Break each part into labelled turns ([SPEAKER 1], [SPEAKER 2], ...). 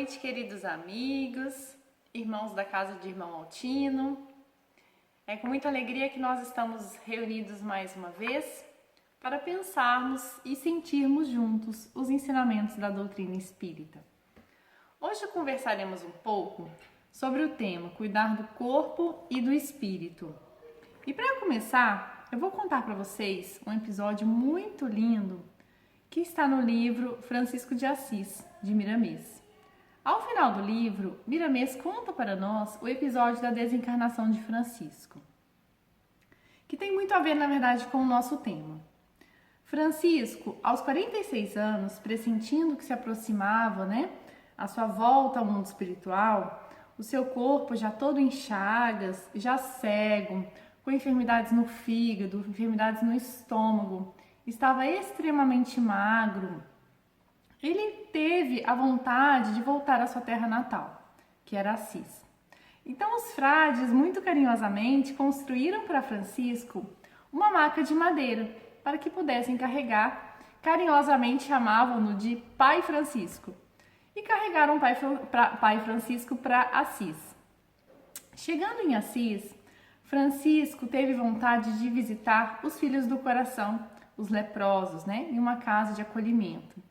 [SPEAKER 1] noite, queridos amigos, irmãos da casa de Irmão Altino. É com muita alegria que nós estamos reunidos mais uma vez para pensarmos e sentirmos juntos os ensinamentos da doutrina espírita. Hoje conversaremos um pouco sobre o tema cuidar do corpo e do espírito. E para começar, eu vou contar para vocês um episódio muito lindo que está no livro Francisco de Assis, de Miramês. Ao final do livro, Miramês conta para nós o episódio da desencarnação de Francisco, que tem muito a ver, na verdade, com o nosso tema. Francisco, aos 46 anos, pressentindo que se aproximava, a sua volta ao mundo espiritual, o seu corpo já todo em chagas, já cego, com enfermidades no fígado, enfermidades no estômago, estava extremamente magro. Ele teve a vontade de voltar à sua terra natal, que era Assis. Então os frades, muito carinhosamente, construíram para Francisco uma maca de madeira para que pudessem carregar. Carinhosamente chamavam-no de Pai Francisco e carregaram Pai Francisco para Assis. Chegando em Assis, Francisco teve vontade de visitar os filhos do coração, os leprosos, em uma casa de acolhimento.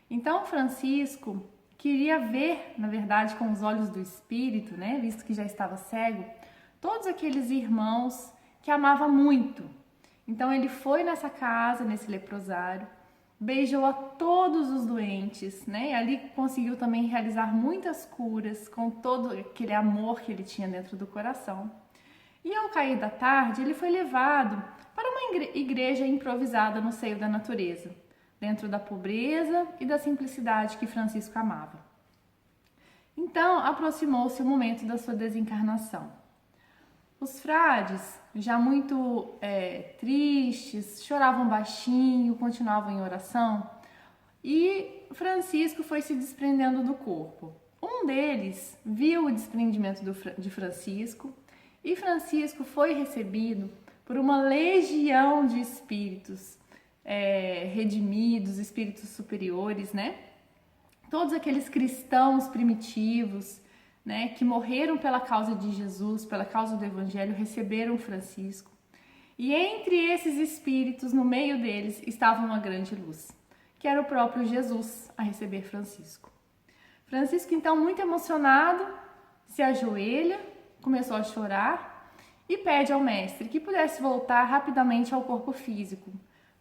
[SPEAKER 1] Então Francisco queria ver, na verdade, com os olhos do espírito, visto que já estava cego, todos aqueles irmãos que amava muito. Então ele foi nessa casa, nesse leprosário, beijou a todos os doentes, e ali conseguiu também realizar muitas curas com todo aquele amor que ele tinha dentro do coração. E ao cair da tarde, ele foi levado para uma igreja improvisada no seio da natureza, dentro da pobreza e da simplicidade que Francisco amava. Então, aproximou-se o momento da sua desencarnação. Os frades, já muito tristes, choravam baixinho, continuavam em oração, e Francisco foi se desprendendo do corpo. Um deles viu o desprendimento de Francisco, e Francisco foi recebido por uma legião de espíritos redimidos, espíritos superiores, Todos aqueles cristãos primitivos, que morreram pela causa de Jesus, pela causa do Evangelho, receberam Francisco. E entre esses espíritos, no meio deles, estava uma grande luz, que era o próprio Jesus a receber Francisco. Francisco, então, muito emocionado, se ajoelha, começou a chorar e pede ao mestre que pudesse voltar rapidamente ao corpo físico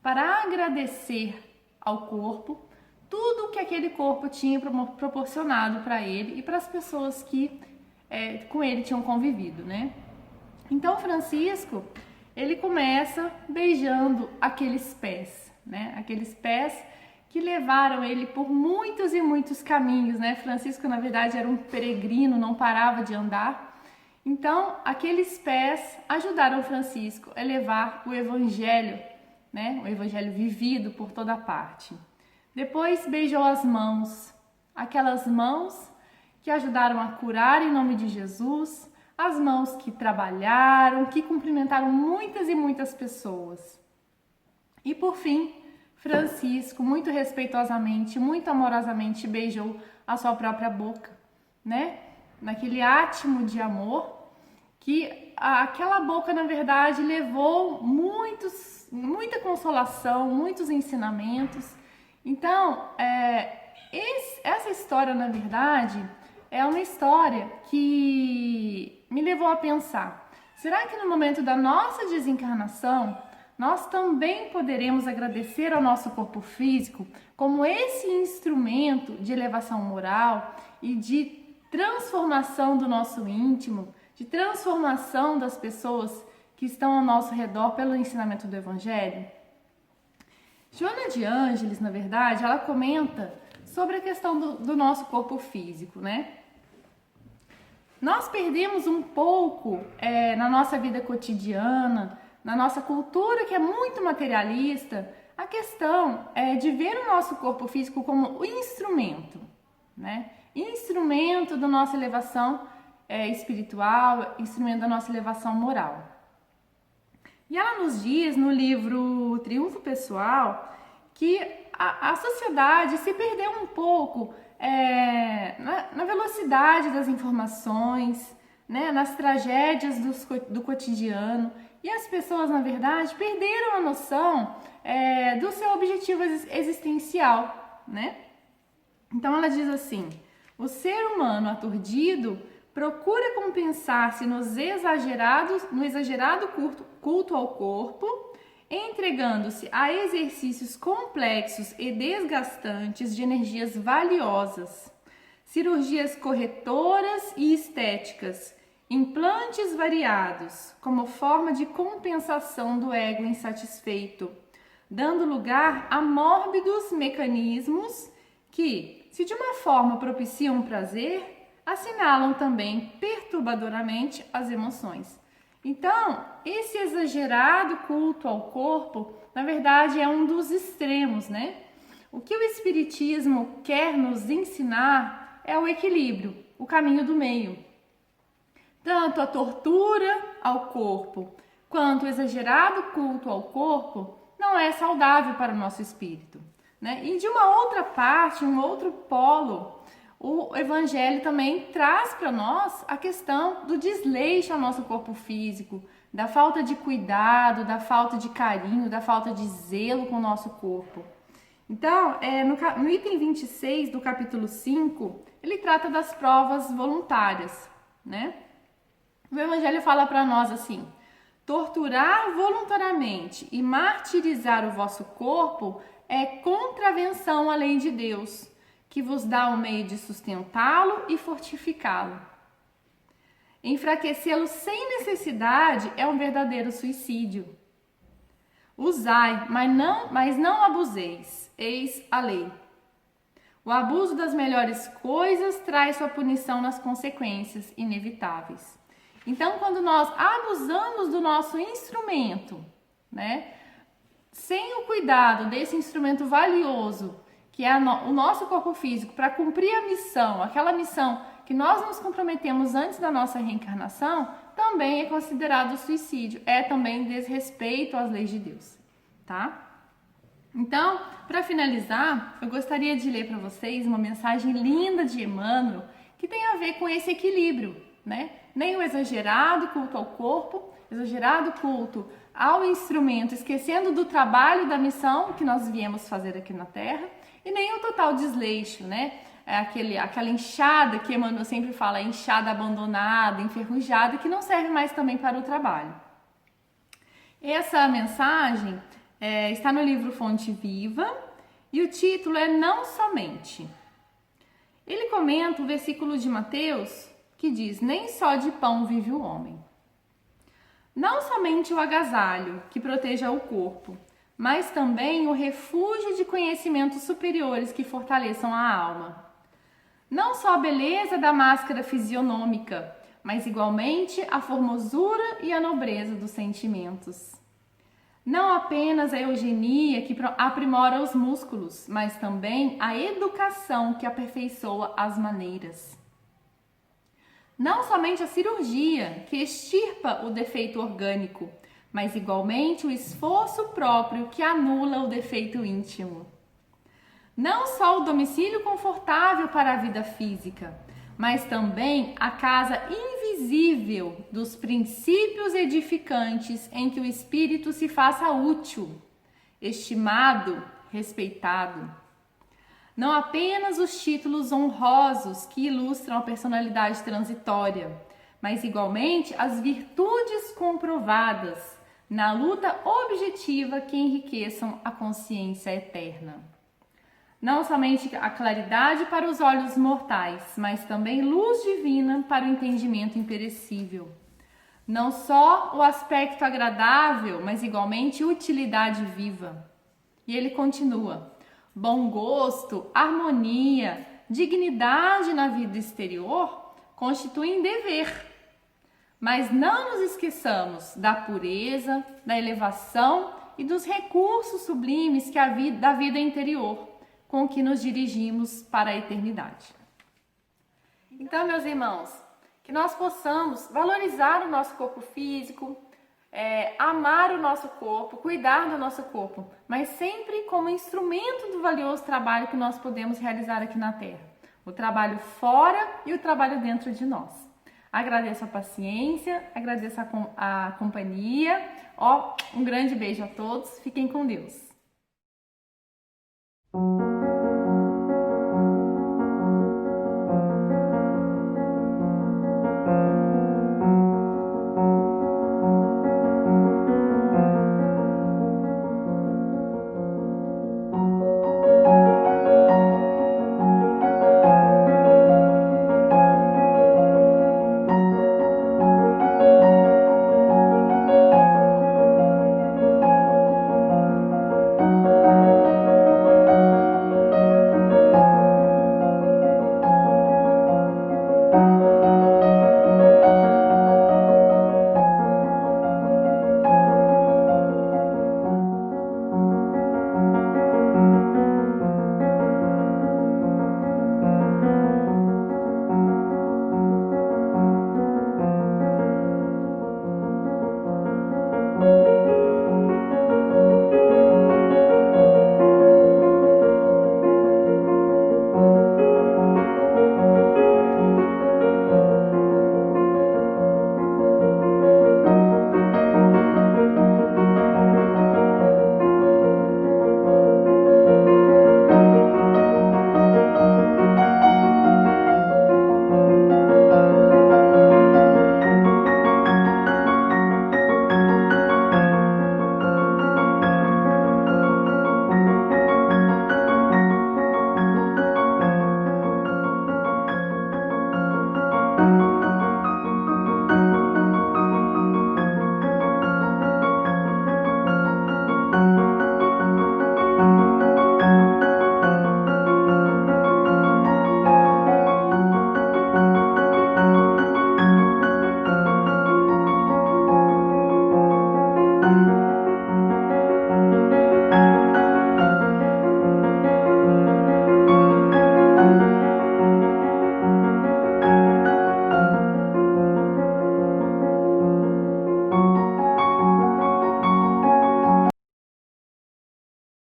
[SPEAKER 1] para agradecer ao corpo tudo o que aquele corpo tinha proporcionado para ele e para as pessoas que com ele tinham convivido, Então Francisco, ele começa beijando aqueles pés, Aqueles pés que levaram ele por muitos e muitos caminhos, Francisco, na verdade, era um peregrino, não parava de andar. Então, aqueles pés ajudaram Francisco a levar o Evangelho, o Evangelho vivido por toda parte. Depois beijou as mãos, aquelas mãos que ajudaram a curar em nome de Jesus, as mãos que trabalharam, que cumprimentaram muitas e muitas pessoas. E por fim, Francisco, muito respeitosamente, muito amorosamente, beijou a sua própria boca, Naquele átimo de amor, que aquela boca, na verdade, levou muita consolação, muitos ensinamentos. Então, essa história, na verdade, é uma história que me levou a pensar: será que no momento da nossa desencarnação, nós também poderemos agradecer ao nosso corpo físico como esse instrumento de elevação moral e de transformação do nosso íntimo, de transformação das pessoas que estão ao nosso redor pelo ensinamento do Evangelho? Joana de Ângeles, na verdade, ela comenta sobre a questão do nosso corpo físico, Nós perdemos um pouco na nossa vida cotidiana, na nossa cultura que é muito materialista, a questão de ver o nosso corpo físico como o instrumento, Instrumento da nossa elevação espiritual, instrumento da nossa elevação moral. E ela nos diz no livro Triunfo Pessoal que a sociedade se perdeu um pouco na velocidade das informações, né, nas tragédias do cotidiano. E as pessoas, na verdade, perderam a noção do seu objetivo existencial, né? Então ela diz assim: o ser humano aturdido procura compensar-se no exagerado culto ao corpo, entregando-se a exercícios complexos e desgastantes de energias valiosas, cirurgias corretoras e estéticas, implantes variados, como forma de compensação do ego insatisfeito, dando lugar a mórbidos mecanismos que, se de uma forma propiciam prazer, assinalam também perturbadoramente as emoções. Então, esse exagerado culto ao corpo, na verdade, é um dos extremos, né? O que o Espiritismo quer nos ensinar é o equilíbrio, o caminho do meio. Tanto a tortura ao corpo, quanto o exagerado culto ao corpo não é saudável para o nosso espírito, né? E de uma outra parte, um outro polo, o Evangelho também traz para nós a questão do desleixo ao nosso corpo físico, da falta de cuidado, da falta de carinho, da falta de zelo com o nosso corpo. Então, no item 26 do capítulo 5, ele trata das provas voluntárias, né? O Evangelho fala para nós assim: torturar voluntariamente e martirizar o vosso corpo é contravenção à lei de Deus, que vos dá o meio de sustentá-lo e fortificá-lo. Enfraquecê-lo sem necessidade é um verdadeiro suicídio. Usai, mas não abuseis, eis a lei. O abuso das melhores coisas traz sua punição nas consequências inevitáveis. Então, quando nós abusamos do nosso instrumento, né, sem o cuidado desse instrumento valioso, que é o nosso corpo físico, para cumprir a missão, aquela missão que nós nos comprometemos antes da nossa reencarnação, também é considerado suicídio, é também desrespeito às leis de Deus, tá? Então, para finalizar, eu gostaria de ler para vocês uma mensagem linda de Emmanuel que tem a ver com esse equilíbrio, né? Nem o exagerado culto ao corpo, exagerado culto ao instrumento, esquecendo do trabalho, da missão que nós viemos fazer aqui na Terra, e nem o total desleixo, né? Aquela enxada que Emmanuel sempre fala, enxada abandonada, enferrujada, que não serve mais também para o trabalho. Essa mensagem está no livro Fonte Viva e o título é Não Somente. Ele comenta o versículo de Mateus que diz: nem só de pão vive o homem. Não somente o agasalho que proteja o corpo, mas também o refúgio de conhecimentos superiores que fortaleçam a alma. Não só a beleza da máscara fisionômica, mas igualmente a formosura e a nobreza dos sentimentos. Não apenas a eugenia que aprimora os músculos, mas também a educação que aperfeiçoa as maneiras. Não somente a cirurgia que extirpa o defeito orgânico, mas igualmente o esforço próprio que anula o defeito íntimo. Não só o domicílio confortável para a vida física, mas também a casa invisível dos princípios edificantes em que o espírito se faça útil, estimado, respeitado. Não apenas os títulos honrosos que ilustram a personalidade transitória, mas igualmente as virtudes comprovadas na luta objetiva que enriqueçam a consciência eterna. Não somente a claridade para os olhos mortais, mas também luz divina para o entendimento imperecível. Não só o aspecto agradável, mas igualmente utilidade viva. E ele continua: bom gosto, harmonia, dignidade na vida exterior constituem dever. Mas não nos esqueçamos da pureza, da elevação e dos recursos sublimes da vida interior, com que nos dirigimos para a eternidade. Então, meus irmãos, que nós possamos valorizar o nosso corpo físico, amar o nosso corpo, cuidar do nosso corpo, mas sempre como instrumento do valioso trabalho que nós podemos realizar aqui na Terra. o trabalho fora e o trabalho dentro de nós. Agradeço a paciência, agradeço a companhia. Um grande beijo a todos, fiquem com Deus.